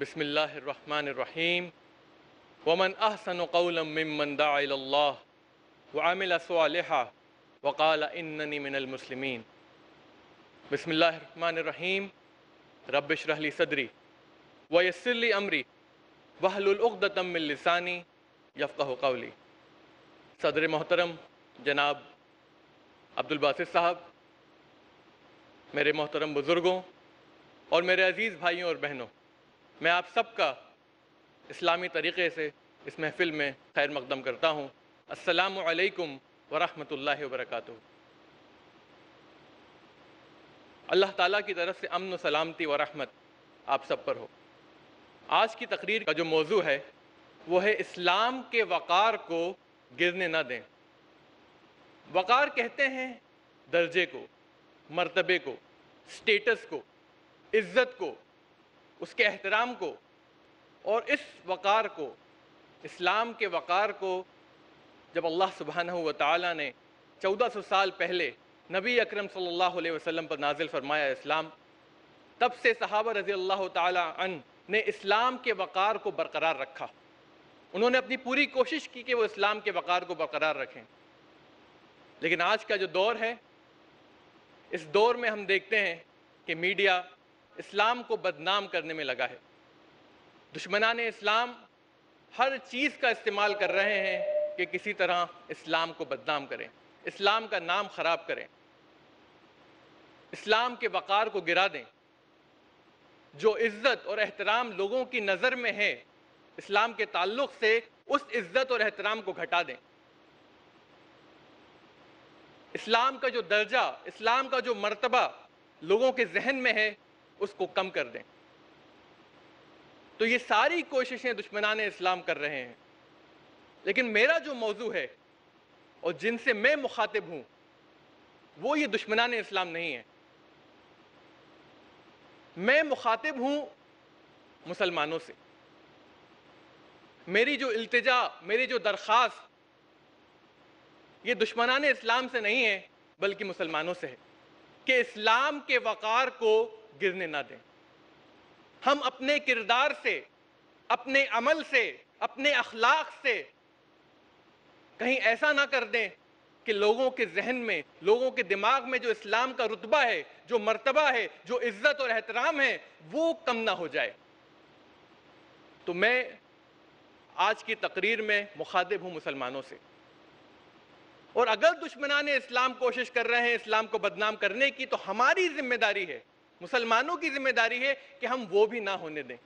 بسم اللہ الرحمن الرحیم ومن احسن قولا ممن دعا الی اللہ وعمل صالحا وقال اننی من المسلمین۔ بسم اللہ الرحمن الرحیم رب اشرح لی صدری ویسر لی امری واحلل عقدۃ من لسانی یفقہوا قولی۔ صدر محترم جناب عبدالباسط صاحب، میرے محترم بزرگوں اور میرے عزیز بھائیوں اور بہنوں، میں آپ سب کا اسلامی طریقے سے اس محفل میں خیر مقدم کرتا ہوں۔ السلام علیکم ورحمۃ اللہ وبرکاتہ۔ اللہ تعالیٰ کی طرف سے امن و سلامتی و رحمت آپ سب پر ہو۔ آج کی تقریر کا جو موضوع ہے وہ ہے اسلام کے وقار کو گرنے نہ دیں۔ وقار کہتے ہیں درجے کو، مرتبے کو، سٹیٹس کو، عزت کو، اس کے احترام کو، اور اس وقار کو، اسلام کے وقار کو جب اللہ سبحانہ و تعالیٰ نے 1400 سال پہلے نبی اکرم صلی اللہ علیہ وسلم پر نازل فرمایا اسلام، تب سے صحابہ رضی اللہ تعالیٰ عنہ نے اسلام کے وقار کو برقرار رکھا۔ انہوں نے اپنی پوری کوشش کی کہ وہ اسلام کے وقار کو برقرار رکھیں۔ لیکن آج کا جو دور ہے، اس دور میں ہم دیکھتے ہیں کہ میڈیا اسلام کو بدنام کرنے میں لگا ہے۔ دشمنان اسلام ہر چیز کا استعمال کر رہے ہیں کہ کسی طرح اسلام کو بدنام کریں، اسلام کا نام خراب کریں، اسلام کے وقار کو گرا دیں۔ جو عزت اور احترام لوگوں کی نظر میں ہے اسلام کے تعلق سے، اس عزت اور احترام کو گھٹا دیں۔ اسلام کا جو درجہ، اسلام کا جو مرتبہ لوگوں کے ذہن میں ہے، اس کو کم کر دیں۔ تو یہ ساری کوششیں دشمنان اسلام کر رہے ہیں۔ لیکن میرا جو موضوع ہے اور جن سے میں مخاطب ہوں وہ یہ دشمنان اسلام نہیں ہے۔ میں مخاطب ہوں مسلمانوں سے۔ میری جو التجا، میری جو درخواست یہ دشمنان اسلام سے نہیں ہے بلکہ مسلمانوں سے ہے کہ اسلام کے وقار کو گرنے نہ دیں۔ ہم اپنے کردار سے، اپنے عمل سے، اپنے اخلاق سے کہیں ایسا نہ کر دیں کہ لوگوں کے ذہن میں، لوگوں کے دماغ میں جو اسلام کا رتبہ ہے، جو مرتبہ ہے، جو عزت اور احترام ہے، وہ کم نہ ہو جائے۔ تو میں آج کی تقریر میں مخاطب ہوں مسلمانوں سے، اور اگر دشمنان اسلام کوشش کر رہے ہیں اسلام کو بدنام کرنے کی، تو ہماری ذمہ داری ہے، مسلمانوں کی ذمہ داری ہے کہ ہم وہ بھی نہ ہونے دیں۔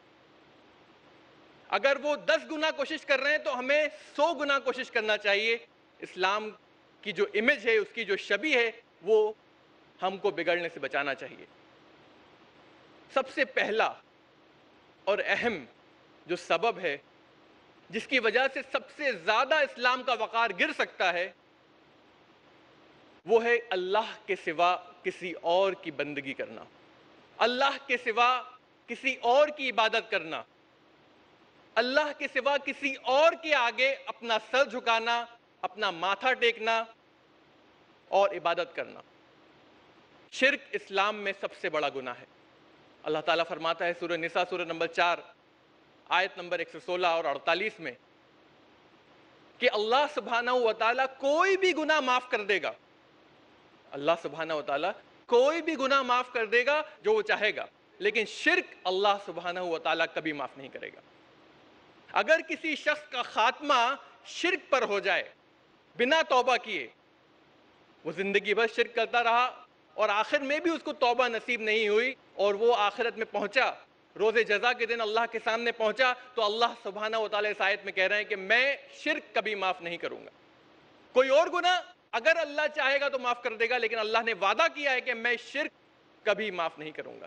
اگر وہ 10 گنا کوشش کر رہے ہیں تو ہمیں 100 گنا کوشش کرنا چاہیے۔ اسلام کی جو امیج ہے، اس کی جو شبیہ ہے، وہ ہم کو بگڑنے سے بچانا چاہیے۔ سب سے پہلا اور اہم جو سبب ہے جس کی وجہ سے سب سے زیادہ اسلام کا وقار گر سکتا ہے، وہ ہے اللہ کے سوا کسی اور کی بندگی کرنا، اللہ کے سوا کسی اور کی عبادت کرنا، اللہ کے سوا کسی اور کے آگے اپنا سر جھکانا، اپنا ماتھا ٹیکنا اور عبادت کرنا۔ شرک اسلام میں سب سے بڑا گناہ ہے۔ اللہ تعالیٰ فرماتا ہے سورہ نساء سورہ نمبر 4 آیت نمبر 116 اور 48 میں کہ اللہ سبحانہ و تعالیٰ کوئی بھی گناہ معاف کر دے گا۔ اللہ سبحانہ و تعالیٰ کوئی بھی گناہ معاف کر دے گا جو وہ چاہے گا، لیکن شرک اللہ سبحانہ و تعالیٰ کبھی معاف نہیں کرے گا۔ اگر کسی شخص کا خاتمہ شرک پر ہو جائے، بنا توبہ کیے، وہ زندگی بھر شرک کرتا رہا اور آخر میں بھی اس کو توبہ نصیب نہیں ہوئی اور وہ آخرت میں پہنچا، روز جزا کے دن اللہ کے سامنے پہنچا، تو اللہ سبحانہ و تعالیٰ اس آیت میں کہہ رہے ہیں کہ میں شرک کبھی معاف نہیں کروں گا۔ کوئی اور گناہ اگر اللہ چاہے گا تو معاف کر دے گا، لیکن اللہ نے وعدہ کیا ہے کہ میں شرک کبھی معاف نہیں کروں گا۔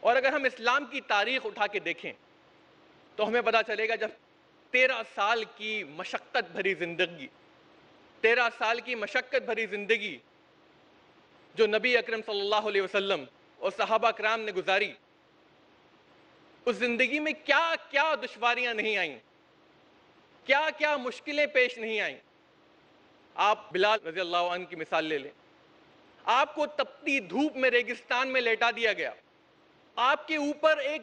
اور اگر ہم اسلام کی تاریخ اٹھا کے دیکھیں تو ہمیں پتہ چلے گا، جب 13 سال کی مشقت بھری زندگی، 13 سال کی مشقت بھری زندگی جو نبی اکرم صلی اللہ علیہ وسلم اور صحابہ کرام نے گزاری، اس زندگی میں کیا کیا دشواریاں نہیں آئیں، کیا کیا مشکلیں پیش نہیں آئیں۔ آپ بلال رضی اللہ عنہ کی مثال لے لیں۔ آپ کو تپتی دھوپ میں ریگستان میں لیٹا دیا گیا، آپ کے اوپر ایک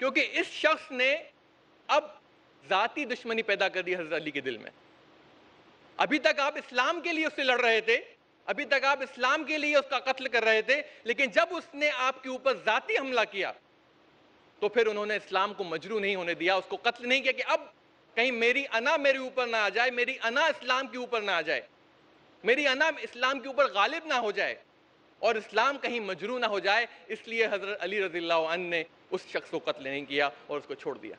کیونکہ اس شخص نے اب ذاتی دشمنی پیدا کر دی حضرت علی کے دل میں. ابھی تک آپ اسلام کے لیے اس سے لڑ رہے تھے, ابھی تک آپ اسلام کے لیے اس کا قتل کر رہے تھے, لیکن جب اس نے آپ کے اوپر ذاتی حملہ کیا تو پھر انہوں نے اسلام کو مجروح نہیں ہونے دیا, اس کو قتل نہیں کیا کہ اب کہیں میری انا میرے اوپر نہ آ جائے, میری انا اسلام کے اوپر نہ آ جائے, میری انا اسلام کے اوپر غالب نہ ہو جائے اور اسلام کہیں مجروح نہ ہو جائے. اس لیے حضرت علی رضی اللہ عنہ نے اس شخص کو قتل نہیں کیا اور اس کو چھوڑ دیا.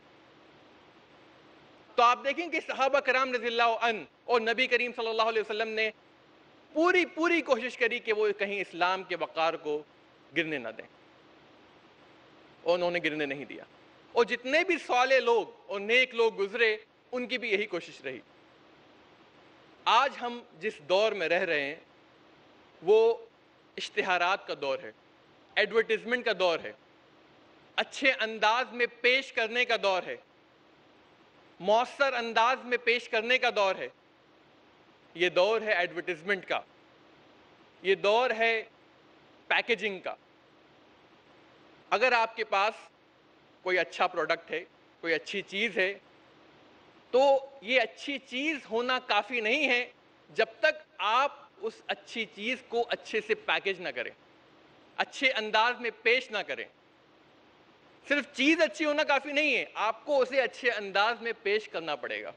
تو آپ دیکھیں کہ صحابہ کرام رضی اللہ عنہ اور نبی کریم صلی اللہ علیہ وسلم نے پوری کوشش کری کہ وہ کہیں اسلام کے وقار کو گرنے نہ دیں, اور انہوں نے گرنے نہیں دیا. اور جتنے بھی صالح لوگ اور نیک لوگ گزرے ان کی بھی یہی کوشش رہی. آج ہم جس دور میں رہ رہے ہیں وہ اشتہارات کا دور ہے, ایڈورٹیزمنٹ کا دور ہے, اچھے انداز میں پیش کرنے کا دور ہے, مؤثر انداز میں پیش کرنے کا دور ہے. یہ دور ہے ایڈورٹیزمنٹ کا, یہ دور ہے پیکیجنگ کا. اگر آپ کے پاس کوئی اچھا پروڈکٹ ہے, کوئی اچھی چیز ہے, تو یہ اچھی چیز ہونا کافی نہیں ہے جب تک آپ اس اچھی چیز کو اچھے سے پیکیج نہ کریں, اچھے انداز میں پیش نہ کریں. صرف چیز اچھی ہونا کافی نہیں ہے, آپ کو اسے اچھے انداز میں پیش کرنا پڑے گا.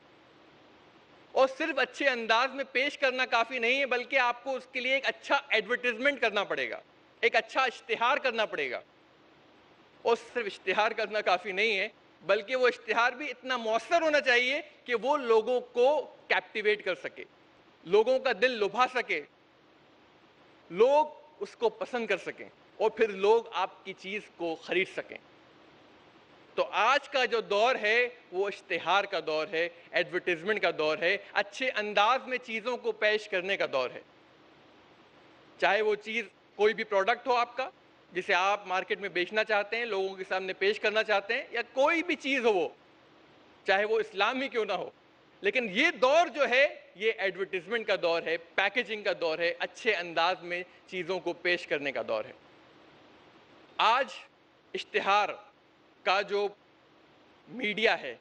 اور صرف اچھے انداز میں پیش کرنا کافی نہیں ہے بلکہ آپ کو اس کے لیے ایک اچھا ایڈورٹیزمنٹ کرنا پڑے گا, ایک اچھا اشتہار کرنا پڑے گا. اور صرف اشتہار کرنا کافی نہیں ہے بلکہ وہ اشتہار بھی اتنا مؤثر ہونا چاہیے کہ وہ لوگوں کو کیپٹیویٹ کر سکے, لوگوں کا دل لبھا سکے, لوگ اس کو پسند کر سکیں اور پھر لوگ آپ کی چیز کو خرید سکیں. تو آج کا جو دور ہے وہ اشتہار کا دور ہے, ایڈورٹیزمنٹ کا دور ہے, اچھے انداز میں چیزوں کو پیش کرنے کا دور ہے. چاہے وہ چیز کوئی بھی پروڈکٹ ہو آپ کا جسے آپ مارکیٹ میں بیچنا چاہتے ہیں, لوگوں کے سامنے پیش کرنا چاہتے ہیں, یا کوئی بھی چیز ہو وہ, چاہے وہ اسلام ہی کیوں نہ ہو. لیکن یہ دور جو ہے یہ ایڈورٹیزمنٹ کا دور ہے, پیکیجنگ کا دور ہے, اچھے انداز میں چیزوں کو پیش کرنے کا دور ہے. آج اشتہار کا جو میڈیا ہے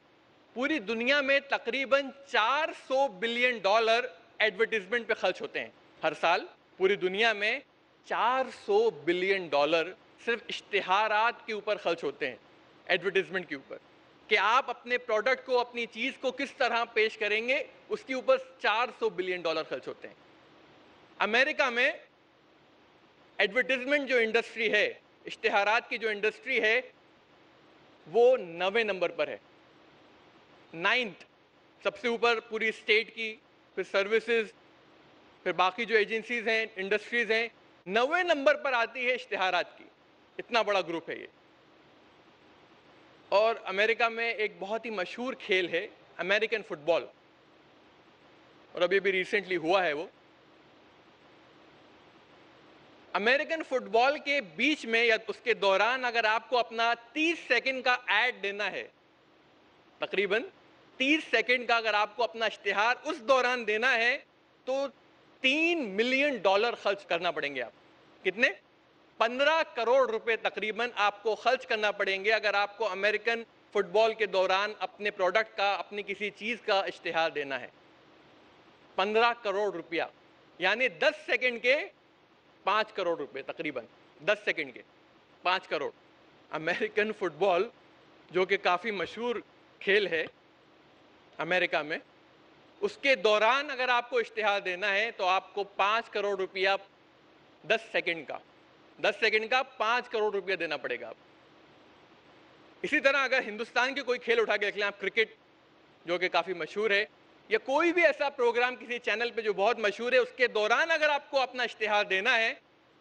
پوری دنیا میں تقریباً $400 بلین ایڈورٹیزمنٹ پہ خرچ ہوتے ہیں ہر سال. پوری دنیا میں $400 بلین صرف اشتہارات کے اوپر خرچ ہوتے ہیں, ایڈورٹیزمنٹ کے اوپر, کہ آپ اپنے پروڈکٹ کو, اپنی چیز کو کس طرح پیش کریں گے, اس کے اوپر $400 بلین خرچ ہوتے ہیں. امریکہ میں ایڈورٹیزمنٹ جو انڈسٹری ہے, اشتہارات کی جو انڈسٹری ہے, وہ 9ویں نمبر پر ہے, 9th سب سے اوپر پوری اسٹیٹ کی, پھر سروسز, پھر باقی جو ایجنسیز ہیں, انڈسٹریز ہیں, 9ویں نمبر پر آتی ہے اشتہارات کی. اتنا بڑا گروپ ہے یہ. اور امریکہ میں ایک بہت ہی مشہور کھیل ہے امریکن فٹ بال, اور ابھی بھی ریسنٹلی ہوا ہے وہ. امریکن فٹ بال کے بیچ میں یا اس کے دوران اگر آپ کو اپنا 30 سیکنڈ کا ایڈ دینا ہے, تقریباً 30 سیکنڈ کا اگر آپ کو اپنا اشتہار اس دوران دینا ہے تو $3 ملین خرچ کرنا پڑیں گے. آپ کتنے؟ 15 کروڑ روپے تقریباً آپ کو خرچ کرنا پڑیں گے اگر آپ کو امریکن فٹ بال کے دوران اپنے پروڈکٹ کا, اپنی کسی چیز کا اشتہار دینا ہے. 15 کروڑ روپیہ, یعنی 10 سیکنڈ کے 5 کروڑ روپے تقریباً, 10 سیکنڈ کے 5 کروڑ. امریکن فٹ بال جو کہ کافی مشہور کھیل ہے امریکہ میں, اس کے دوران اگر آپ کو اشتہار دینا ہے تو آپ کو 5 کروڑ روپیہ 10 سیکنڈ کا, 10 سیکنڈ کا 5 کروڑ روپیہ دینا پڑے گا. اسی طرح اگر ہندوستان کے کوئی کھیل اٹھا کے دیکھ لیں آپ, کرکٹ جو کہ کافی مشہور ہے, یا کوئی بھی ایسا پروگرام کسی چینل پہ جو بہت مشہور ہے, اس کے دوران اگر آپ کو اپنا اشتہار دینا ہے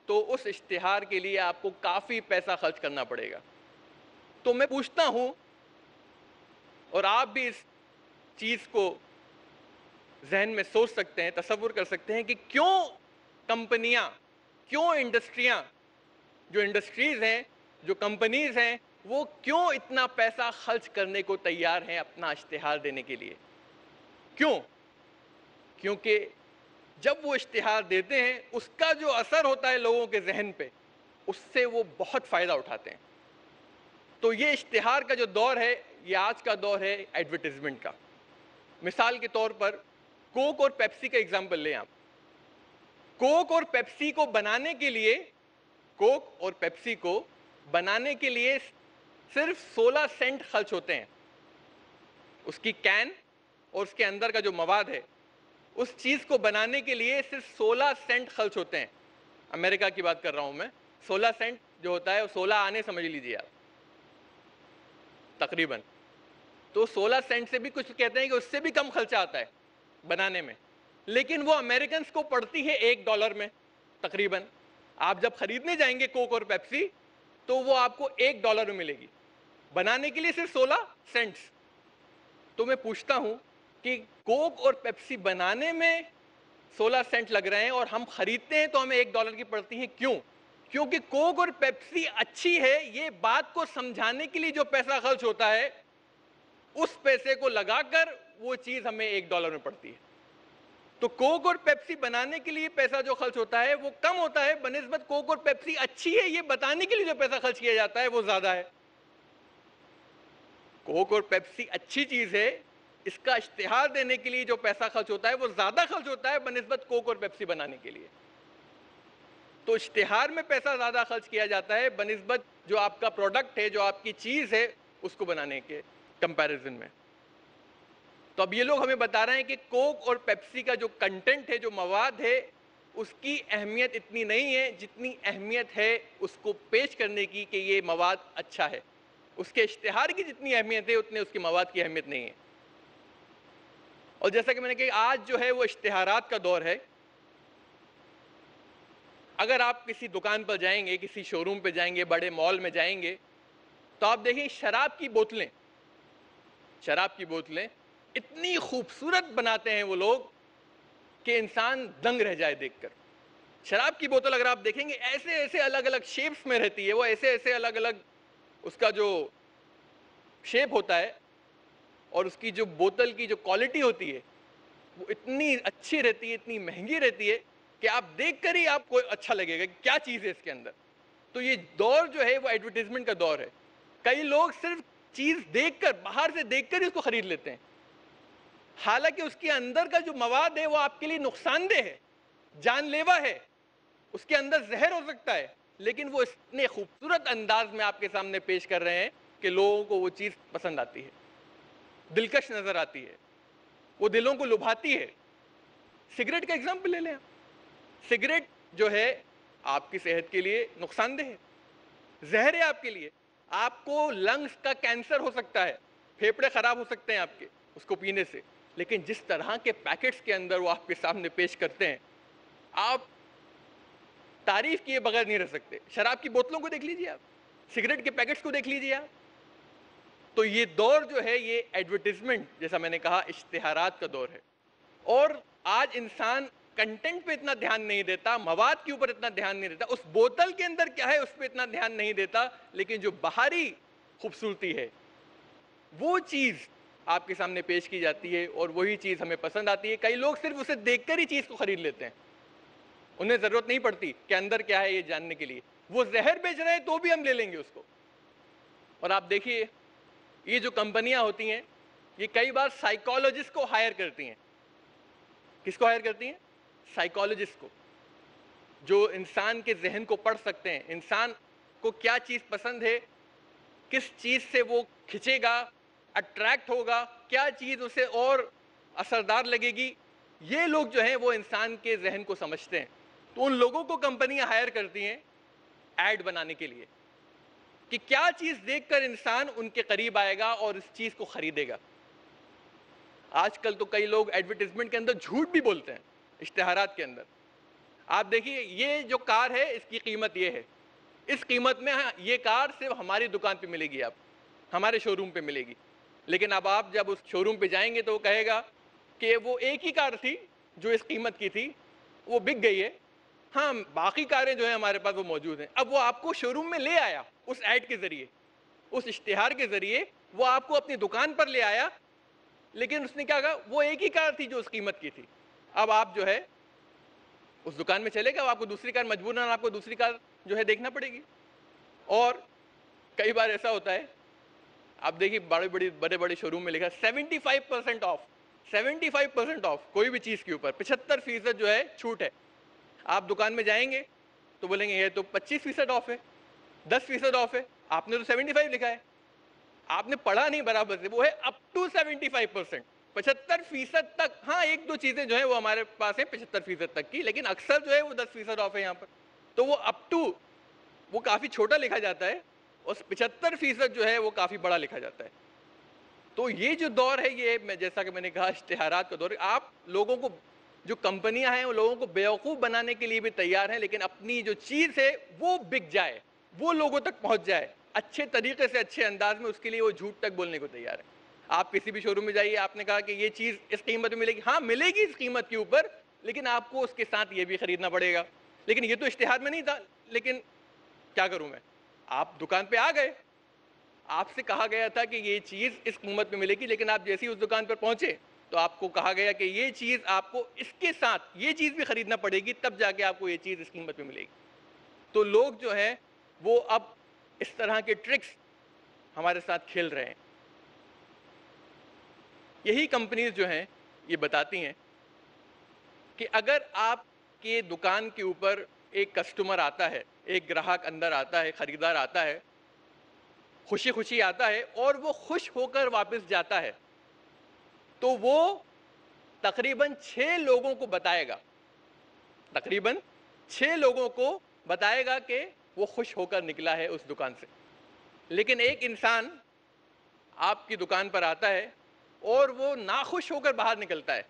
تو اس اشتہار کے لیے آپ کو کافی پیسہ خرچ کرنا پڑے گا. تو میں پوچھتا ہوں, اور آپ بھی اس چیز کو ذہن میں سوچ سکتے ہیں, تصور کر سکتے ہیں کہ کیوں کمپنیاں, کیوں انڈسٹریاں, جو انڈسٹریز ہیں, جو کمپنیز ہیں, وہ کیوں اتنا پیسہ خرچ کرنے کو تیار ہیں اپنا اشتہار دینے کے لیے. کیوں؟ کیونکہ جب وہ اشتہار دیتے ہیں اس کا جو اثر ہوتا ہے لوگوں کے ذہن پہ, اس سے وہ بہت فائدہ اٹھاتے ہیں. تو یہ اشتہار کا جو دور ہے یہ آج کا دور ہے ایڈورٹیزمنٹ کا. مثال کے طور پر کوک اور پیپسی کا ایگزامپل لیں آپ. کوک اور پیپسی کو بنانے کے لیے صرف 16 سینٹ خرچ ہوتے ہیں. اس کی کین اور اس کے اندر کا جو مواد ہے اس چیز کو بنانے کے لیے صرف 16 سینٹ خرچ ہوتے ہیں. امریکہ کی بات کر رہا ہوں میں. 16 سینٹ جو ہوتا ہے وہ 16 آنے سمجھ لیجیے آپ تقریباً. تو 16 سینٹ سے بھی کچھ کہتے ہیں کہ اس سے بھی کم خرچہ آتا ہے بنانے میں, لیکن وہ امریکنز کو پڑتی ہے $1 میں تقریباً. آپ جب خریدنے جائیں گے کوک اور پیپسی تو وہ آپ کو $1 میں ملے گی, بنانے کے لیے صرف 16 سینٹس. تو میں پوچھتا ہوں کہ کوک اور پیپسی بنانے میں 16 سینٹ لگ رہے ہیں اور ہم خریدتے ہیں تو ہمیں $1 کی پڑتی ہے. کیوں؟ کیونکہ کوک اور پیپسی اچھی ہے, یہ بات کو سمجھانے کے لیے جو پیسہ خرچ ہوتا ہے اس پیسے کو لگا کر وہ چیز ہمیں $1 میں پڑتی ہے. تو کوک اور پیپسی بنانے کے لیے پیسہ جو خرچ ہوتا ہے وہ کم ہوتا ہے بنسبت کوک اور پیپسی اچھی ہے یہ بتانے کے لیے جو پیسہ خرچ کیا جاتا ہے وہ زیادہ ہے. کوک اور پیپسی اچھی چیز ہے, اس کا اشتہار دینے کے لیے جو پیسہ خرچ ہوتا ہے وہ زیادہ خرچ ہوتا ہے بنسبت کوک اور پیپسی بنانے کے لیے. تو اشتہار میں پیسہ زیادہ خرچ کیا جاتا ہے بنسبت جو آپ کا پروڈکٹ ہے, جو آپ کی چیز ہے اس کو بنانے کے کمپیریزن میں. تو اب یہ لوگ ہمیں بتا رہے ہیں کہ کوک اور پیپسی کا جو کنٹینٹ ہے, جو مواد ہے, اس کی اہمیت اتنی نہیں ہے جتنی اہمیت ہے اس کو پیش کرنے کی کہ یہ مواد اچھا ہے. اس کے اشتہار کی جتنی اہمیت ہے اتنی اس کی مواد کی اہمیت نہیں ہے. اور جیسا کہ میں نے کہا آج جو ہے وہ اشتہارات کا دور ہے. اگر آپ کسی دکان پر جائیں گے, کسی شو روم پہ جائیں گے, بڑے مال میں جائیں گے تو آپ دیکھیں شراب کی بوتلیں اتنی خوبصورت بناتے ہیں وہ لوگ کہ انسان دنگ رہ جائے دیکھ کر. شراب کی بوتل اگر آپ دیکھیں گے ایسے ایسے الگ الگ شیپس میں رہتی ہے, وہ ایسے ایسے الگ الگ اس کا جو شیپ ہوتا ہے اور اس کی جو بوتل کی جو کوالٹی ہوتی ہے وہ اتنی اچھی رہتی ہے, اتنی مہنگی رہتی ہے کہ آپ دیکھ کر ہی آپ کو اچھا لگے گا کہ کیا چیز ہے اس کے اندر. تو یہ دور جو ہے وہ ایڈورٹیزمنٹ کا دور ہے. کئی لوگ صرف چیز دیکھ کر, باہر سے دیکھ کر اس کو خرید لیتے ہیں, حالانکہ اس کے اندر کا جو مواد ہے وہ آپ کے لیے نقصان دہ ہے, جان لیوا ہے, اس کے اندر زہر ہو سکتا ہے, لیکن وہ اتنے خوبصورت انداز میں آپ کے سامنے پیش کر رہے ہیں کہ لوگوں کو وہ چیز پسند آتی ہے, دلکش نظر آتی ہے, وہ دلوں کو لبھاتی ہے. سگریٹ کا ایگزامپل لے لیں. سگریٹ جو ہے آپ کی صحت کے لیے نقصان دہ ہے, زہر ہے آپ کے لیے. آپ کو لنگز کا کینسر ہو سکتا ہے, پھیپھڑے خراب ہو سکتے ہیں آپ کے اس کو پینے سے. لیکن جس طرح کے پیکٹس کے اندر وہ آپ کے سامنے پیش کرتے ہیں آپ تعریف کیے بغیر نہیں رہ سکتے. شراب کی بوتلوں کو دیکھ لیجیے آپ, سگریٹ کے پیکٹس کو دیکھ لیجیے آپ. تو یہ دور جو ہے یہ ایڈورٹیزمنٹ, جیسا میں نے کہا, اشتہارات کا دور ہے. اور آج انسان کنٹینٹ پہ اتنا دھیان نہیں دیتا, مواد کے اوپر اتنا دھیان نہیں دیتا, اس بوتل کے اندر کیا ہے اس پہ اتنا دھیان نہیں دیتا, لیکن جو باہری خوبصورتی ہے وہ چیز آپ کے سامنے پیش کی جاتی ہے اور وہی چیز ہمیں پسند آتی ہے. کئی لوگ صرف اسے دیکھ کر ہی چیز کو خرید لیتے ہیں, انہیں ضرورت نہیں پڑتی کہ اندر کیا ہے یہ جاننے کے لیے. وہ زہر بیچ رہے ہیں تو بھی ہم لے لیں گے اس کو. اور آپ دیکھیے یہ جو کمپنیاں ہوتی ہیں یہ کئی بار سائیکالوجسٹ کو ہائر کرتی ہیں. کس کو ہائر کرتی ہیں؟ سائیکالوجسٹ کو, جو انسان کے ذہن کو پڑھ سکتے ہیں, انسان کو کیا چیز پسند ہے, کس چیز سے وہ کھنچے گا, اٹریکٹ ہوگا, کیا چیز اسے اور اثردار لگے گی. یہ لوگ جو ہیں وہ انسان کے ذہن کو سمجھتے ہیں. تو ان لوگوں کو کمپنیاں ہائر کرتی ہیں ایڈ بنانے کے لیے کہ کیا چیز دیکھ کر انسان ان کے قریب آئے گا اور اس چیز کو خریدے گا. آج کل تو کئی لوگ ایڈورٹیزمنٹ کے اندر جھوٹ بھی بولتے ہیں, اشتہارات کے اندر. آپ دیکھیے یہ جو کار ہے اس کی قیمت یہ ہے, اس قیمت میں یہ کار صرف ہماری دکان پہ ملے گی, آپ ہمارے شو روم پہ ملے گی. لیکن اب آپ جب اس شو روم پہ جائیں گے تو وہ کہے گا کہ وہ ایک ہی کار تھی جو اس قیمت کی تھی, وہ بک گئی ہے, ہاں باقی کاریں جو ہیں ہمارے پاس وہ موجود ہیں. اب وہ آپ کو شو روم میں لے آیا اس ایڈ کے ذریعے, اس اشتہار کے ذریعے وہ آپ کو اپنی دکان پر لے آیا, لیکن اس نے کیا کہا وہ ایک ہی کار تھی جو اس قیمت کی تھی. اب آپ جو ہے اس دکان میں چلے گا, آپ کو دوسری کار مجبوراً آپ کو دوسری کار جو ہے دیکھنا پڑے گی. اور کئی بار ایسا ہوتا ہے، آپ دیکھیے بڑے بڑے شو روم میں لکھا 75% آف، 75% آف کوئی بھی چیز کے اوپر 75% جو ہے چھوٹ ہے. آپ دکان میں جائیں گے تو بولیں گے یہ تو 25% آف ہے، 10% آف ہے، آپ نے تو 75 لکھا ہے. آپ نے پڑھا نہیں برابر سے، وہ ہے اپ ٹو 75%، 75% تک. ہاں ایک دو چیزیں جو ہیں وہ ہمارے پاس ہیں 75% تک کی، لیکن اکثر جو ہے وہ 10% آف ہے یہاں پر. تو وہ اپ ٹو وہ کافی چھوٹا لکھا جاتا ہے، اور 75% جو ہے وہ کافی بڑا لکھا جاتا ہے. تو یہ جو دور ہے، یہ جیسا کہ میں نے کہا اشتہارات کا دور ہے. آپ لوگوں کو، جو کمپنیاں ہیں وہ لوگوں کو بیوقوف بنانے کے لیے بھی تیار ہیں، لیکن اپنی جو چیز ہے وہ بک جائے، وہ لوگوں تک پہنچ جائے اچھے طریقے سے، اچھے انداز میں، اس کے لیے وہ جھوٹ تک بولنے کو تیار ہے. آپ کسی بھی شو روم میں جائیے، آپ نے کہا کہ یہ چیز اس قیمت میں ملے گی، ہاں ملے گی اس قیمت کے اوپر، لیکن آپ کو اس کے ساتھ یہ بھی خریدنا پڑے گا. لیکن یہ تو اشتہار میں نہیں تھا. لیکن کیا کروں میں، آپ دکان پہ آ گئے، آپ سے کہا گیا تھا کہ یہ چیز اس قیمت میں ملے گی، لیکن آپ جیسے ہی اس دکان پر پہنچے تو آپ کو کہا گیا کہ یہ چیز آپ کو اس کے ساتھ یہ چیز بھی خریدنا پڑے گی، تب جا کے آپ کو یہ چیز اس قیمت میں ملے گی. تو لوگ جو ہیں وہ اب اس طرح کے ٹرکس ہمارے ساتھ کھیل رہے ہیں. یہی کمپنیز جو ہیں یہ بتاتی ہیں کہ اگر آپ کے دکان کے اوپر ایک کسٹمر آتا ہے، ایک گراہک اندر آتا ہے، خریدار آتا ہے، خوشی خوشی آتا ہے اور وہ خوش ہو کر واپس جاتا ہے، تو وہ تقریباً 6 لوگوں کو بتائے گا، تقریباً 6 لوگوں کو بتائے گا کہ وہ خوش ہو کر نکلا ہے اس دکان سے. لیکن ایک انسان آپ کی دکان پر آتا ہے اور وہ ناخوش ہو کر باہر نکلتا ہے،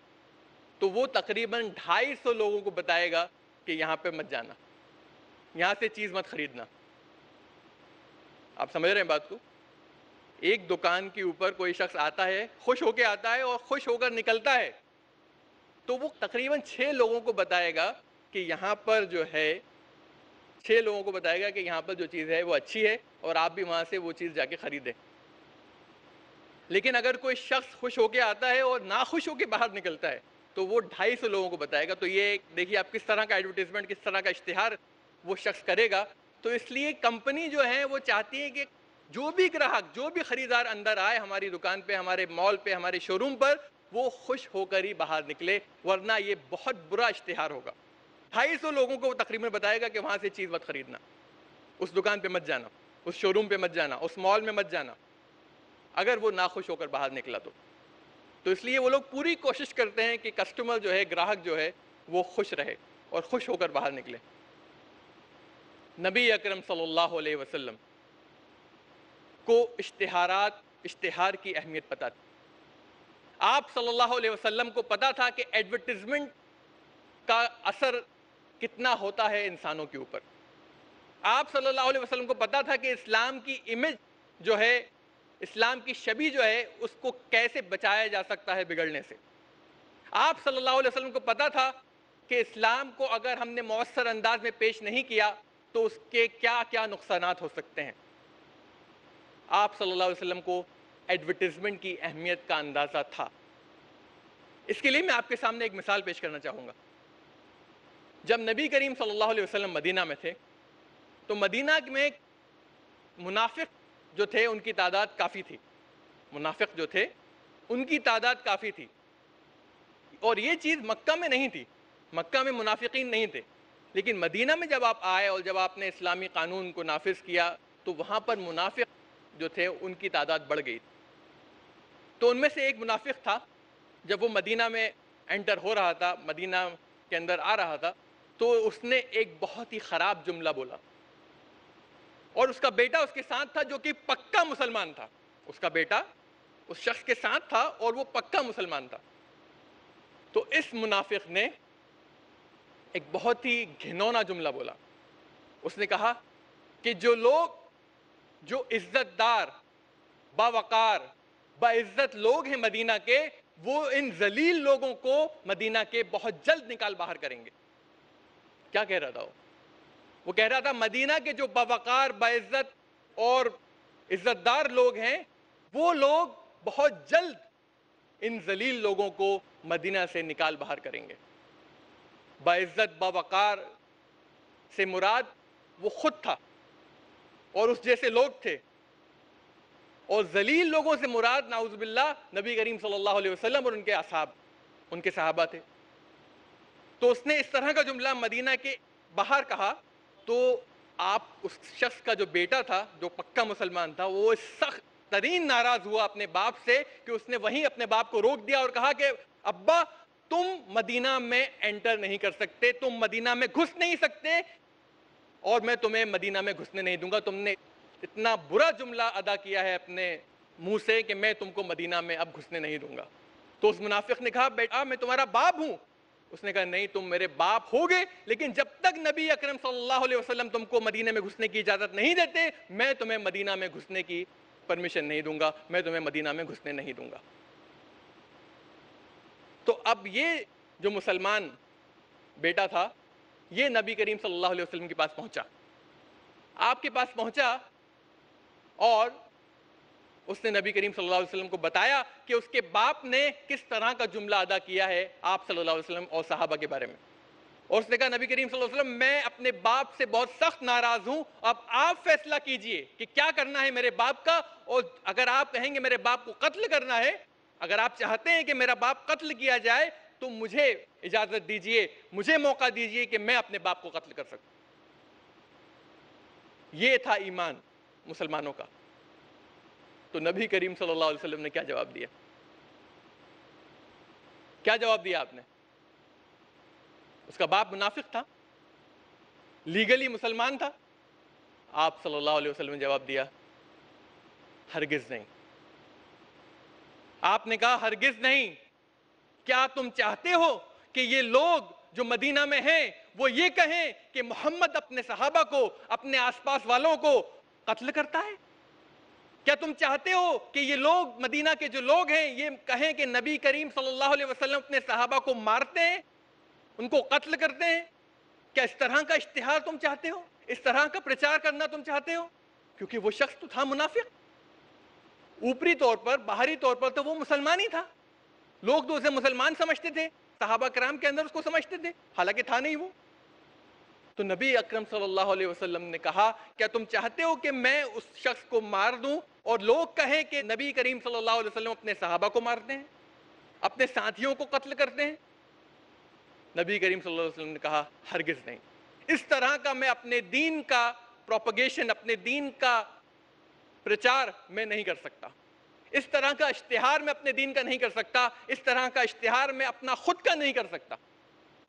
تو وہ تقریباً 250 لوگوں کو بتائے گا کہ یہاں پہ مت جانا، یہاں سے چیز مت خریدنا. آپ سمجھ رہے ہیں بات کو؟ ایک دکان کے اوپر کوئی شخص آتا ہے، خوش ہو کے آتا ہے اور خوش ہو کر نکلتا ہے، تو وہ تقریباً 6 لوگوں کو بتائے گا کہ یہاں پر جو ہے، 6 لوگوں کو بتائے گا کہ یہاں پر جو چیز ہے وہ اچھی ہے اور آپ بھی وہاں سے وہ چیز جا کے خریدیں. لیکن اگر کوئی شخص خوش ہو کے آتا ہے اور ناخوش ہو کے باہر نکلتا ہے تو وہ 250 لوگوں کو بتائے گا. تو یہ دیکھیے آپ کس طرح کا ایڈورٹیزمنٹ، کس طرح کا اشتہار وہ شخص کرے گا. تو اس لیے کمپنی جو ہے وہ چاہتی ہے کہ جو بھی گراہک، جو بھی خریدار اندر آئے ہماری دکان پہ، ہمارے مال پہ، ہمارے شو روم پر، وہ خوش ہو کر ہی باہر نکلے، ورنہ یہ بہت برا اشتہار ہوگا. 250 لوگوں کو وہ تقریباً بتائے گا کہ وہاں سے چیز مت خریدنا، اس دکان پہ مت جانا، اس شو روم پہ مت جانا، اس مال میں مت جانا، اگر وہ ناخوش ہو کر باہر نکلا تو. تو اس لیے وہ لوگ پوری کوشش کرتے ہیں کہ کسٹمر جو ہے، گراہک جو ہے، وہ خوش رہے اور خوش ہو کر باہر نکلے. نبی اکرم صلی اللہ علیہ وسلم کو اشتہار کی اہمیت پتہ تھی. آپ صلی اللہ علیہ وسلم کو پتا تھا کہ ایڈورٹیزمنٹ کا اثر کتنا ہوتا ہے انسانوں کے اوپر. آپ صلی اللہ علیہ وسلم کو پتا تھا کہ اسلام کی امیج جو ہے، اسلام کی شبیہ جو ہے، اس کو کیسے بچایا جا سکتا ہے بگڑنے سے. آپ صلی اللہ علیہ وسلم کو پتا تھا کہ اسلام کو اگر ہم نے مؤثر انداز میں پیش نہیں کیا تو اس کے کیا کیا نقصانات ہو سکتے ہیں. آپ صلی اللہ علیہ وسلم کو ایڈورٹیزمنٹ کی اہمیت کا اندازہ تھا. اس کے لیے میں آپ کے سامنے ایک مثال پیش کرنا چاہوں گا. جب نبی کریم صلی اللہ علیہ وسلم مدینہ میں تھے تو مدینہ میں منافق جو تھے ان کی تعداد کافی تھی. منافق جو تھے ان کی تعداد کافی تھی، اور یہ چیز مکہ میں نہیں تھی. مکہ میں منافقین نہیں تھے، لیکن مدینہ میں جب آپ آئے اور جب آپ نے اسلامی قانون کو نافذ کیا تو وہاں پر منافق جو تھے ان کی تعداد بڑھ گئی. تو ان میں سے ایک منافق تھا، جب وہ مدینہ میں انٹر ہو رہا تھا، مدینہ کے اندر آ رہا تھا، تو اس نے ایک بہت ہی خراب جملہ بولا، اور اس کا بیٹا اس کے ساتھ تھا جو کہ پکا مسلمان تھا. اس کا بیٹا اس شخص کے ساتھ تھا اور وہ پکا مسلمان تھا. تو اس منافق نے ایک بہت ہی گھنونا جملہ بولا. اس نے کہا کہ جو لوگ، جو عزت دار، باوقار، باعزت لوگ ہیں مدینہ کے، وہ ان ذلیل لوگوں کو مدینہ کے بہت جلد نکال باہر کریں گے. کیا کہہ رہا تھا وہ کہہ رہا تھا مدینہ کے جو باوقار، باعزت اور عزت دار لوگ ہیں، وہ لوگ بہت جلد ان ذلیل لوگوں کو مدینہ سے نکال باہر کریں گے. باعزت، باوقار سے مراد وہ خود تھا اور اس جیسے لوگ تھے اور ذلیل لوگوں سے مراد نعوذ باللہ نبی کریم صلی اللہ علیہ وسلم اور ان کے اصحاب، ان کے صحابہ تھے۔ تو اس نے اس طرح کا جملہ مدینہ کے باہر کہا تو آپ اس شخص کا جو بیٹا تھا جو پکا مسلمان تھا وہ سخت ترین ناراض ہوا اپنے باپ سے کہ اس نے وہیں اپنے باپ کو روک دیا اور کہا کہ ابا تم مدینہ میں انٹر نہیں کر سکتے، تم مدینہ میں گھس نہیں سکتے اور میں تمہیں مدینہ میں گھسنے نہیں دوں گا۔ تم نے اتنا برا جملہ ادا کیا ہے اپنے منہ سے کہ میں تم کو مدینہ میں اب گھسنے نہیں دوں گا۔ تو اس منافق نے کہا بیٹا میں تمہارا باپ ہوں۔ اس نے کہا نہیں تم میرے باپ ہوگے لیکن جب تک نبی اکرم صلی اللہ علیہ وسلم تم کو مدینہ میں گھسنے کی اجازت نہیں دیتے میں تمہیں مدینہ میں گھسنے کی پرمیشن نہیں دوں گا، میں تمہیں مدینہ میں گھسنے نہیں دوں گا۔ تو اب یہ جو مسلمان بیٹا تھا یہ نبی کریم صلی اللہ علیہ وسلم کے پاس پہنچا، آپ کے پاس پہنچا اور اس نے نبی کریم صلی اللہ علیہ وسلم کو بتایا کہ اس کے باپ نے کس طرح کا جملہ ادا کیا ہے آپ صلی اللہ علیہ وسلم اور صحابہ کے بارے میں۔ اور اس نے کہا نبی کریم صلی اللہ علیہ وسلم میں اپنے باپ سے بہت سخت ناراض ہوں، اب آپ فیصلہ کیجئے کہ کیا کرنا ہے میرے باپ کا، اور اگر آپ کہیں گے میرے باپ کو قتل کرنا ہے، اگر آپ چاہتے ہیں کہ میرا باپ قتل کیا جائے تو مجھے اجازت دیجئے، مجھے موقع دیجئے کہ میں اپنے باپ کو قتل کر سکوں۔ یہ تھا ایمان مسلمانوں کا۔ تو نبی کریم صلی اللہ علیہ وسلم نے کیا جواب دیا؟ کیا جواب دیا آپ نے؟ اس کا باپ منافق تھا، لیگلی مسلمان تھا، آپ صلی اللہ علیہ وسلم نے جواب دیا ہرگز نہیں۔ آپ نے کہا ہرگز نہیں۔ کیا تم چاہتے ہو کہ یہ لوگ جو مدینہ میں ہیں وہ یہ کہیں کہ محمد اپنے صحابہ کو، اپنے آس پاس والوں کو قتل کرتا ہے؟ کیا تم چاہتے ہو کہ یہ لوگ مدینہ کے جو لوگ ہیں یہ کہیں کہ نبی کریم صلی اللہ علیہ وسلم اپنے صحابہ کو مارتے ہیں، ان کو قتل کرتے ہیں؟ کیا اس طرح کا اشتہار تم چاہتے ہو؟ اس طرح کا پرچار کرنا تم چاہتے ہو؟ کیونکہ وہ شخص تو تھا منافق، اوپری طور پر باہری طور پر تو وہ مسلمان ہی تھا، لوگ تو اسے مسلمان سمجھتے تھے، صحابہ کرام کے اندر اس کو سمجھتے تھے، حالانکہ تھا نہیں وہ۔ تو نبی اکرم صلی اللہ علیہ وسلم نے کہا کیا تم چاہتے ہو کہ میں اس شخص کو مار دوں اور لوگ کہیں کہ نبی کریم صلی اللہ علیہ وسلم اپنے صحابہ کو مارتے ہیں، اپنے ساتھیوں کو قتل کرتے ہیں؟ نبی کریم صلی اللہ علیہ وسلم نے کہا ہرگز نہیں۔ اس طرح کا میں اپنے دین کا پروپیگیشن، اپنے دین کا پرچار میں نہیں کر سکتا، اس طرح کا اشتہار میں اپنے دین کا نہیں کر سکتا، اس طرح کا اشتہار میں اپنا خود کا نہیں کر سکتا۔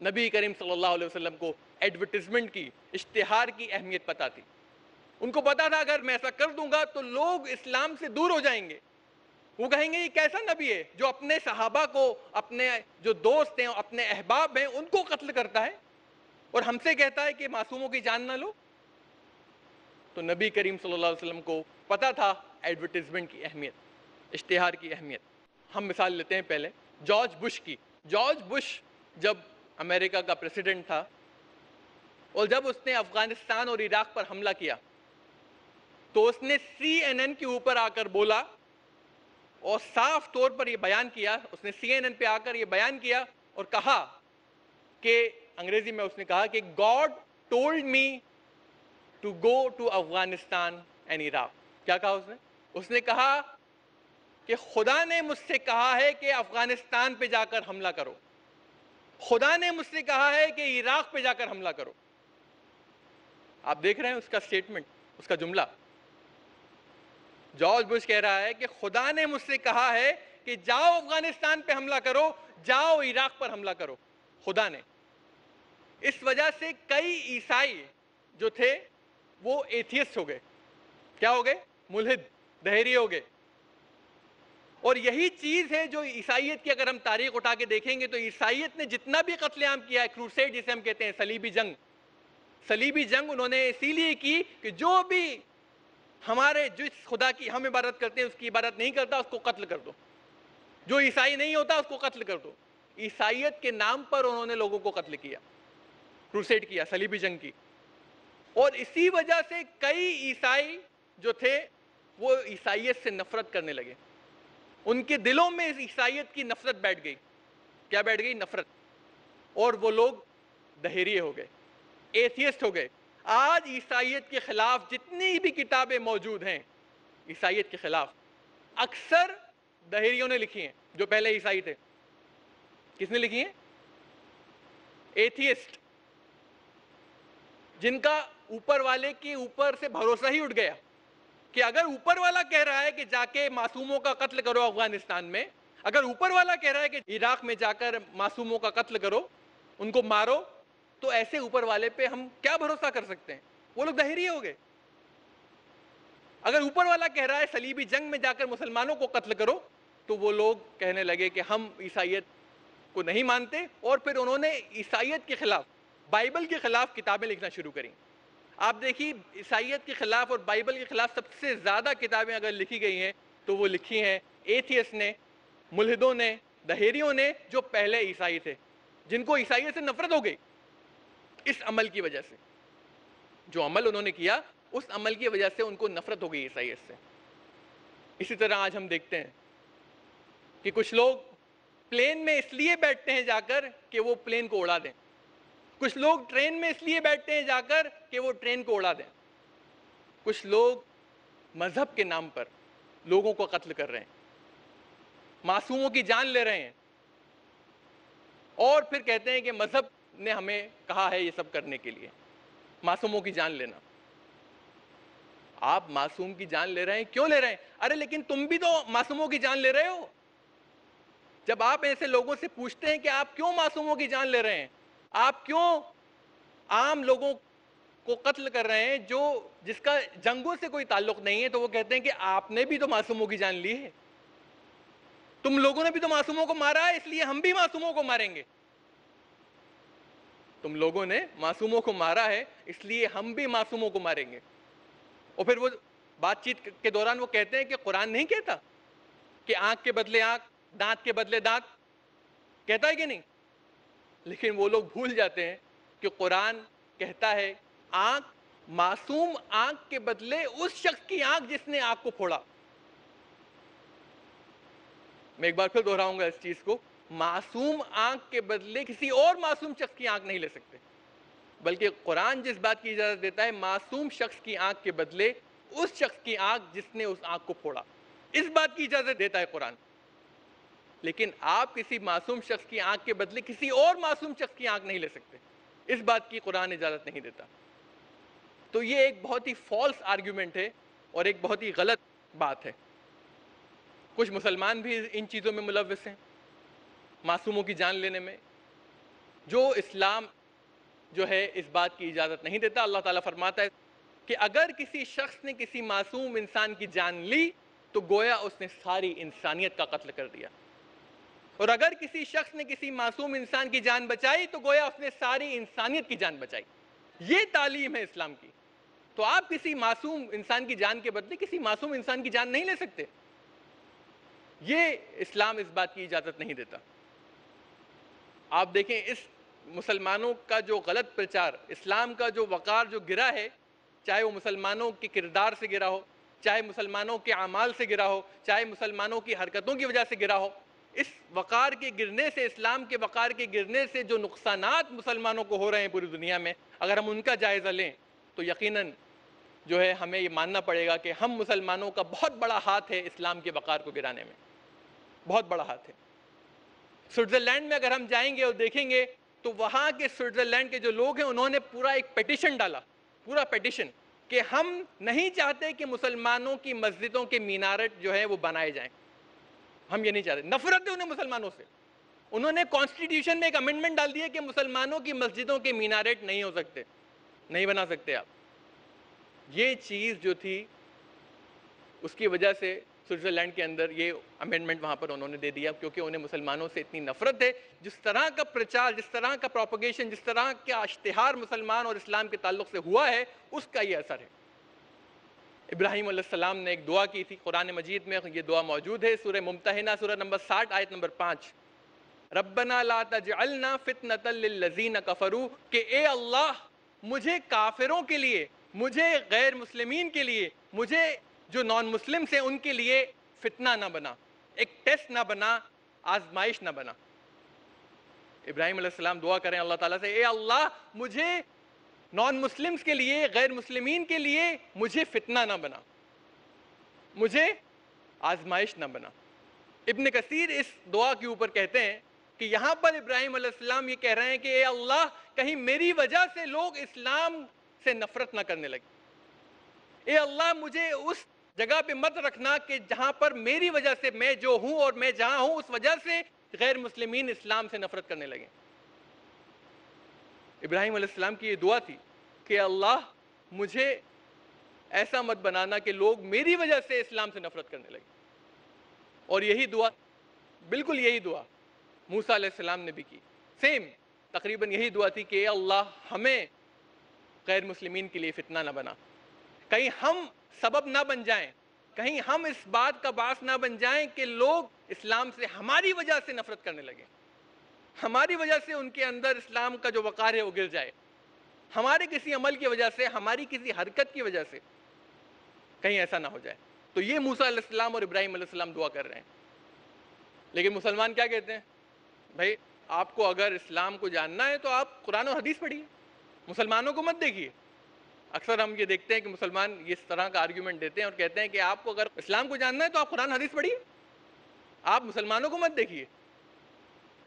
نبی کریم صلی اللہ علیہ وسلم کو ایڈورٹیزمنٹ کی، اشتہار کی اہمیت پتہ تھی۔ ان کو پتا تھا اگر میں ایسا کر دوں گا تو لوگ اسلام سے دور ہو جائیں گے، وہ کہیں گے یہ کیسا نبی ہے جو اپنے صحابہ کو، اپنے جو دوست ہیں، اپنے احباب ہیں ان کو قتل کرتا ہے اور ہم سے کہتا ہے کہ معصوموں کی جان نہ لو۔ تو نبی کریم صلی اللہ علیہ وسلم کو پتا تھا ایڈورٹیزمنٹ کی اہمیت، اشتہار کی اہمیت۔ ہم مثال لیتے ہیں پہلے جارج بش کی۔ جارج بش جب امریکہ کا پریسیڈنٹ تھا اور جب اس نے افغانستان اور عراق پر حملہ کیا تو اس نے CNN کے اوپر آ کر بولا اور صاف طور پر یہ بیان کیا، اس نے CNN پہ آ کر یہ بیان کیا اور کہا کہ انگریزی میں اس نے کہا کہ God told me to go to Afghanistan and Iraq۔ کیا کہا اس نے؟ اس نے کہا کہ خدا نے مجھ سے کہا ہے کہ افغانستان پہ جا کر حملہ کرو، خدا نے مجھ سے کہا ہے کہ عراق پہ جا کر حملہ کرو۔ آپ دیکھ رہے ہیں اس کا سٹیٹمنٹ، اس کا جملہ۔ جارج بش کہہ رہا ہے کہ خدا نے مجھ سے کہا ہے کہ جاؤ افغانستان پہ حملہ کرو، جاؤ عراق پر حملہ کرو، خدا نے۔ اس وجہ سے کئی عیسائی جو تھے وہ ایتھیسٹ ہو گئے۔ کیا ہو گئے؟ ملحد، دہری ہو گئے۔ اور یہی چیز ہے جو عیسائیت کی اگر ہم تاریخ اٹھا کے دیکھیں گے تو عیسائیت نے جتنا بھی قتل عام کیا ہے، کروسیڈ جسے ہم کہتے ہیں، صلیبی جنگ، صلیبی جنگ انہوں نے اسی لیے کی کہ جو بھی ہمارے جس خدا کی ہم عبادت کرتے ہیں اس کی عبادت نہیں کرتا اس کو قتل کر دو، جو عیسائی نہیں ہوتا اس کو قتل کر دو۔ عیسائیت کے نام پر انہوں نے لوگوں کو قتل کیا، کروسیڈ کیا، صلیبی جنگ کی۔ اور اسی وجہ سے کئی عیسائی جو تھے وہ عیسائیت سے نفرت کرنے لگے، ان کے دلوں میں عیسائیت کی نفرت بیٹھ گئی۔ کیا بیٹھ گئی؟ نفرت۔ اور وہ لوگ دہریے ہو گئے، ایتھیسٹ ہو گئے۔ آج عیسائیت کے خلاف جتنی بھی کتابیں موجود ہیں عیسائیت کے خلاف، اکثر دہریوں نے لکھی ہیں جو پہلے عیسائی تھے. کس نے لکھی ہیں؟ ایتھیسٹ، جن کا اوپر والے کے اوپر سے بھروسہ ہی اٹھ گیا کہ اگر اوپر والا کہہ رہا ہے کہ جا کے معصوموں کا قتل کرو افغانستان میں، اگر اوپر والا کہہ رہا ہے کہ عراق میں جا کر معصوموں کا قتل کرو، ان کو مارو، تو ایسے اوپر والے پہ ہم کیا بھروسہ کر سکتے ہیں؟ وہ لوگ دہری ہو گئے. اگر اوپر والا کہہ رہا ہے صلیبی جنگ میں جا کر مسلمانوں کو قتل کرو، تو وہ لوگ کہنے لگے کہ ہم عیسائیت کو نہیں مانتے، اور پھر انہوں نے عیسائیت کے خلاف، بائبل کے خلاف کتابیں لکھنا شروع کریں. آپ دیکھیے عیسائیت کے خلاف اور بائبل کے خلاف سب سے زیادہ کتابیں اگر لکھی گئی ہیں تو وہ لکھی ہیں ایتھیسٹ نے، ملحدوں نے، دہریوں نے، جو پہلے عیسائی تھے، جن کو عیسائیت سے نفرت ہو گئی اس عمل کی وجہ سے. جو عمل انہوں نے کیا اس عمل کی وجہ سے ان کو نفرت ہو گئی عیسائیت سے. اسی طرح آج ہم دیکھتے ہیں کہ کچھ لوگ پلین میں اس لیے بیٹھتے ہیں جا کر کہ وہ پلین کو اڑا دیں. کچھ لوگ ٹرین میں اس لیے بیٹھتے ہیں جا کر کہ وہ ٹرین کو اڑا دیں. کچھ لوگ مذہب کے نام پر لوگوں کو قتل کر رہے ہیں، معصوموں کی جان لے رہے ہیں، اور پھر کہتے ہیں کہ مذہب نے ہمیں کہا ہے یہ سب کرنے کے لیے، معصوموں کی جان لینا. آپ معصوم کی جان لے رہے ہیں، کیوں لے رہے ہیں؟ ارے لیکن تم بھی تو معصوموں کی جان لے رہے ہو. جب آپ ایسے لوگوں سے پوچھتے ہیں کہ آپ کیوں معصوموں کی جان لے رہے ہیں، آپ کیوں عام لوگوں کو قتل کر رہے ہیں جو جس کا جنگوں سے کوئی تعلق نہیں ہے، تو وہ کہتے ہیں کہ آپ نے بھی تو معصوموں کی جان لی ہے، تم لوگوں نے بھی تو معصوموں کو مارا ہے، اس لیے ہم بھی معصوموں کو ماریں گے. تم لوگوں نے معصوموں کو مارا ہے اس لیے ہم بھی معصوموں کو ماریں گے. اور پھر وہ بات چیت کے دوران وہ کہتے ہیں کہ قرآن نہیں کہتا کہ آنکھ کے بدلے آنکھ، دانت کے بدلے دانت، کہتا ہے کہ نہیں؟ لیکن وہ لوگ بھول جاتے ہیں کہ قرآن کہتا ہے آنکھ، معصوم آنکھ کے بدلے اس شخص کی آنکھ جس نے آنکھ کو پھوڑا. میں ایک بار پھر دہراؤں گا اس چیز کو، معصوم آنکھ کے بدلے کسی اور معصوم شخص کی آنکھ نہیں لے سکتے، بلکہ قرآن جس بات کی اجازت دیتا ہے معصوم شخص کی آنکھ کے بدلے اس شخص کی آنکھ جس نے اس آنکھ کو پھوڑا، اس بات کی اجازت دیتا ہے قرآن. لیکن آپ کسی معصوم شخص کی آنکھ کے بدلے کسی اور معصوم شخص کی آنکھ نہیں لے سکتے، اس بات کی قرآن اجازت نہیں دیتا. تو یہ ایک بہت ہی فالس آرگیومنٹ ہے اور ایک بہت ہی غلط بات ہے. کچھ مسلمان بھی ان چیزوں میں ملوث ہیں، معصوموں کی جان لینے میں، جو اسلام جو ہے اس بات کی اجازت نہیں دیتا. اللہ تعالیٰ فرماتا ہے کہ اگر کسی شخص نے کسی معصوم انسان کی جان لی تو گویا اس نے ساری انسانیت کا قتل کر دیا، اور اگر کسی شخص نے کسی معصوم انسان کی جان بچائی تو گویا اس نے ساری انسانیت کی جان بچائی. یہ تعلیم ہے اسلام کی. تو آپ کسی معصوم انسان کی جان کے بدلے کسی معصوم انسان کی جان نہیں لے سکتے، یہ اسلام اس بات کی اجازت نہیں دیتا. آپ دیکھیں اس مسلمانوں کا جو غلط پرچار، اسلام کا جو وقار جو گرا ہے، چاہے وہ مسلمانوں کے کردار سے گرا ہو، چاہے مسلمانوں کے اعمال سے گرا ہو، چاہے مسلمانوں کی حرکتوں کی وجہ سے گرا ہو، اس وقار کے گرنے سے، اسلام کے وقار کے گرنے سے جو نقصانات مسلمانوں کو ہو رہے ہیں پوری دنیا میں، اگر ہم ان کا جائزہ لیں تو یقیناً جو ہے ہمیں یہ ماننا پڑے گا کہ ہم مسلمانوں کا بہت بڑا ہاتھ ہے اسلام کے وقار کو گرانے میں، بہت بڑا ہاتھ ہے. سوئٹزرلینڈ میں اگر ہم جائیں گے اور دیکھیں گے تو وہاں کے سوئٹزرلینڈ کے جو لوگ ہیں انہوں نے پورا ایک پیٹیشن ڈالا، پورا پیٹیشن، کہ ہم نہیں چاہتے کہ مسلمانوں کی مسجدوں کے مینارٹ جو ہے وہ بنائے جائیں، ہم یہ نہیں چاہتے. نفرت ہے انہیں مسلمانوں سے. انہوں نے کانسٹیٹیوشن میں ایک امینڈمنٹ ڈال دی ہے کہ مسلمانوں کی مسجدوں کے مینارٹ نہیں ہو سکتے، نہیں بنا سکتے آپ. یہ چیز جو تھی اس کی وجہ سے سوئٹزرلینڈ کے اندر یہ امینڈمنٹ وہاں پر انہوں نے دے دیا، کیونکہ انہیں مسلمانوں سے اتنی نفرت ہے. جس طرح کا پرچار، جس طرح کا پروپیگیشن، جس طرح کا اشتہار مسلمان اور اسلام کے تعلق سے ہوا ہے، اس کا یہ اثر ہے. ابراہیم علیہ السلام نے ایک دعا کی تھی، قرآن مجید میں یہ دعا موجود ہے، سورہ ممتحنہ سورہ نمبر 60 آیت نمبر 5. ربنا لا تجعلنا فتنة للذین کفروا، کہ اے اللہ مجھے کافروں کے لیے، مجھے غیر مسلمین کے لیے، مجھے جو نان مسلمس ہیں ان کے لیے فتنہ نہ بنا، ایک ٹیسٹ نہ بنا، آزمائش نہ بنا. ابراہیم علیہ السلام دعا کریں اللہ تعالیٰ سے، اے اللہ مجھے نان مسلمس کے لیے، غیر مسلمین کے لیے مجھے فتنہ نہ بنا، مجھے آزمائش نہ بنا۔ ابن کثیر اس دعا کے اوپر کہتے ہیں کہ یہاں پر ابراہیم علیہ السلام یہ کہہ رہے ہیں کہ اے اللہ کہیں میری وجہ سے لوگ اسلام سے نفرت نہ کرنے لگے، اے اللہ مجھے اس جگہ پہ مت رکھنا کہ جہاں پر میری وجہ سے، میں جو ہوں اور میں جہاں ہوں اس وجہ سے غیر مسلمین اسلام سے نفرت کرنے لگے۔ ابراہیم علیہ السلام کی یہ دعا تھی کہ اللہ مجھے ایسا مت بنانا کہ لوگ میری وجہ سے اسلام سے نفرت کرنے لگے۔ اور یہی دعا، بالکل یہی دعا موسیٰ علیہ السلام نے بھی کی، سیم تقریباً یہی دعا تھی کہ اے اللہ ہمیں غیر مسلمین کے لیے فتنہ نہ بنا، کہیں ہم سبب نہ بن جائیں، کہیں ہم اس بات کا باعث نہ بن جائیں کہ لوگ اسلام سے ہماری وجہ سے نفرت کرنے لگیں، ہماری وجہ سے ان کے اندر اسلام کا جو وقار ہے وہ گر جائے، ہمارے کسی عمل کی وجہ سے، ہماری کسی حرکت کی وجہ سے کہیں ایسا نہ ہو جائے۔ تو یہ موسیٰ علیہ السلام اور ابراہیم علیہ السلام دعا کر رہے ہیں۔ لیکن مسلمان کیا کہتے ہیں؟ بھائی آپ کو اگر اسلام کو جاننا ہے تو آپ قرآن و حدیث پڑھیے، مسلمانوں کو مت دیکھیے۔ اکثر ہم یہ دیکھتے ہیں کہ مسلمان اس طرح کا آرگیومنٹ دیتے ہیں اور کہتے ہیں کہ آپ کو اگر اسلام کو جاننا ہے تو آپ قرآن حدیث پڑھیے، آپ مسلمانوں کو مت دیکھیے۔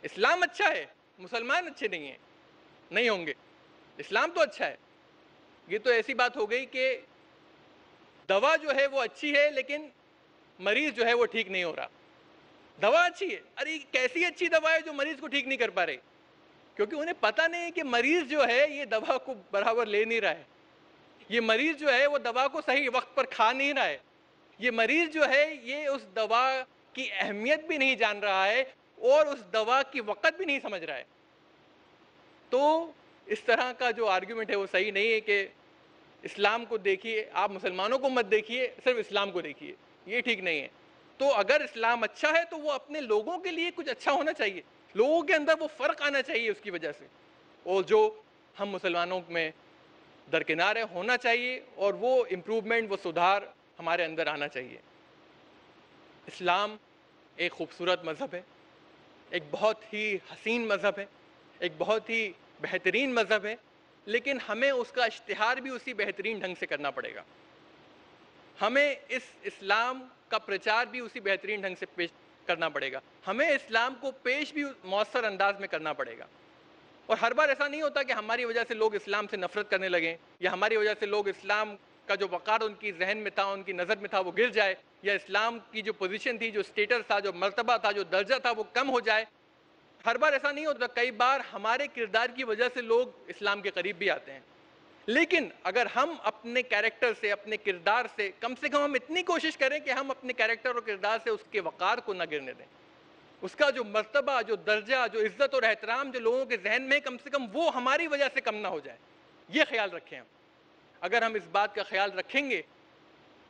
اسلام اچھا ہے، مسلمان اچھے نہیں ہیں، نہیں ہوں گے، اسلام تو اچھا ہے۔ یہ تو ایسی بات ہو گئی کہ دوا جو ہے وہ اچھی ہے لیکن مریض جو ہے وہ ٹھیک نہیں ہو رہا۔ دوا اچھی ہے، ارے کیسی اچھی دوا ہے جو مریض کو ٹھیک نہیں کر پا رہی؟ کیونکہ انہیں پتہ نہیں کہ مریض جو ہے یہ دوا کو برابر لے نہیں رہا ہے، یہ مریض جو ہے وہ دوا کو صحیح وقت پر کھا نہیں رہا ہے، یہ مریض جو ہے یہ اس دوا کی اہمیت بھی نہیں جان رہا ہے اور اس دوا کی وقت بھی نہیں سمجھ رہا ہے۔ تو اس طرح کا جو آرگیومنٹ ہے وہ صحیح نہیں ہے کہ اسلام کو دیکھیے، آپ مسلمانوں کو مت دیکھیے، صرف اسلام کو دیکھیے، یہ ٹھیک نہیں ہے۔ تو اگر اسلام اچھا ہے تو وہ اپنے لوگوں کے لیے کچھ اچھا ہونا چاہیے، لوگوں کے اندر وہ فرق آنا چاہیے اس کی وجہ سے، اور جو ہم مسلمانوں میں درکنار ہے ہونا چاہیے، اور وہ امپروومنٹ، وہ سدھار ہمارے اندر آنا چاہیے۔ اسلام ایک خوبصورت مذہب ہے، ایک بہت ہی حسین مذہب ہے، ایک بہت ہی بہترین مذہب ہے، لیکن ہمیں اس کا اشتہار بھی اسی بہترین ڈھنگ سے کرنا پڑے گا، ہمیں اس اسلام کا پرچار بھی اسی بہترین ڈھنگ سے پیش کرنا پڑے گا، ہمیں اسلام کو پیش بھی مؤثر انداز میں کرنا پڑے گا۔ اور ہر بار ایسا نہیں ہوتا کہ ہماری وجہ سے لوگ اسلام سے نفرت کرنے لگیں، یا ہماری وجہ سے لوگ اسلام کا جو وقار ان کی ذہن میں تھا، ان کی نظر میں تھا، وہ گر جائے، یا اسلام کی جو پوزیشن تھی، جو سٹیٹس تھا، جو مرتبہ تھا، جو درجہ تھا، وہ کم ہو جائے۔ ہر بار ایسا نہیں ہوتا، کئی بار ہمارے کردار کی وجہ سے لوگ اسلام کے قریب بھی آتے ہیں۔ لیکن اگر ہم اپنے کیریکٹر سے، اپنے کردار سے کم ہم اتنی کوشش کریں کہ ہم اپنے کیریکٹر اور کردار سے اس کے وقار کو نہ گرنے دیں، اس کا جو مرتبہ، جو درجہ، جو عزت اور احترام جو لوگوں کے ذہن میں کم سے کم وہ ہماری وجہ سے کم نہ ہو جائے، یہ خیال رکھیں ہم۔ اگر ہم اس بات کا خیال رکھیں گے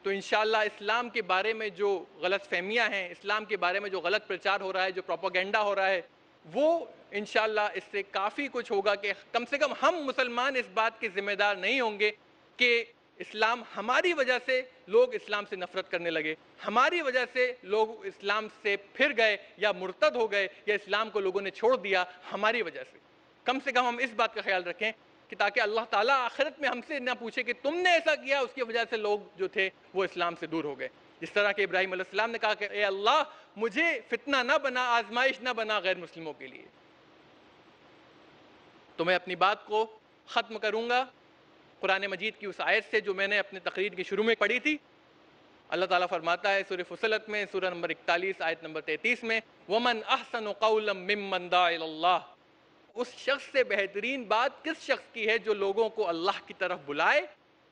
تو انشاءاللہ اسلام کے بارے میں جو غلط فہمیاں ہیں، اسلام کے بارے میں جو غلط پرچار ہو رہا ہے، جو پروپیگنڈا ہو رہا ہے، وہ انشاءاللہ اس سے کافی کچھ ہوگا کہ کم سے کم ہم مسلمان اس بات کے ذمہ دار نہیں ہوں گے کہ اسلام ہماری وجہ سے لوگ اسلام سے نفرت کرنے لگے، ہماری وجہ سے لوگ اسلام سے پھر گئے یا مرتد ہو گئے، یا اسلام کو لوگوں نے چھوڑ دیا ہماری وجہ سے۔ کم سے کم ہم اس بات کا خیال رکھیں کہ تاکہ اللہ تعالیٰ آخرت میں ہم سے نہ پوچھے کہ تم نے ایسا کیا، اس کی وجہ سے لوگ جو تھے وہ اسلام سے دور ہو گئے۔ جس طرح کہ ابراہیم علیہ السلام نے کہا کہ اے اللہ مجھے فتنہ نہ بنا، آزمائش نہ بنا غیر مسلموں کے لیے۔ تو میں اپنی بات کو ختم کروں گا قرآن مجید کی اس آیت سے جو میں نے اپنے تقریر کے شروع میں پڑھی تھی۔ اللہ تعالیٰ فرماتا ہے سورہ فصلت میں، سورہ نمبر 41 آیت نمبر 33 میں، وَمَنْ أَحْسَنُ قَوْلًا مِّمَّنْ دَعَا إِلَى اللَّهِ، اس شخص سے بہترین بات کس شخص کی ہے جو لوگوں کو اللہ کی طرف بلائے،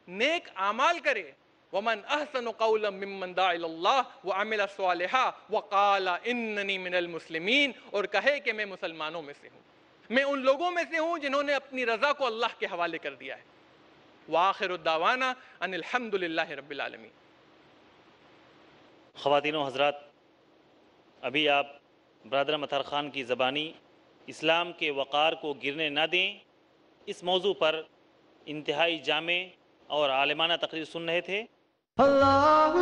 نیک اعمال کرے۔ وَمَنْ أَحْسَنُ قَوْلًا مِّمَّنْ دَعَا إِلَى اللَّهِ وَعَمِلَ صَالِحًا وَقَالَ إِنَّنِي مِنَ الْمُسْلِمِينَ، اور کہے کہ میں مسلمانوں میں سے ہوں، میں ان لوگوں میں سے ہوں جنہوں نے اپنی رضا کو اللہ کے حوالے کر دیا ہے۔ وآخر الدعوانا ان الحمد للہ رب العالمین۔ خواتین و حضرات، ابھی آپ برادر مطہر خان کی زبانی اسلام کے وقار کو گرنے نہ دیں اس موضوع پر انتہائی جامع اور عالمانہ تقریر سن رہے تھے۔ اللہ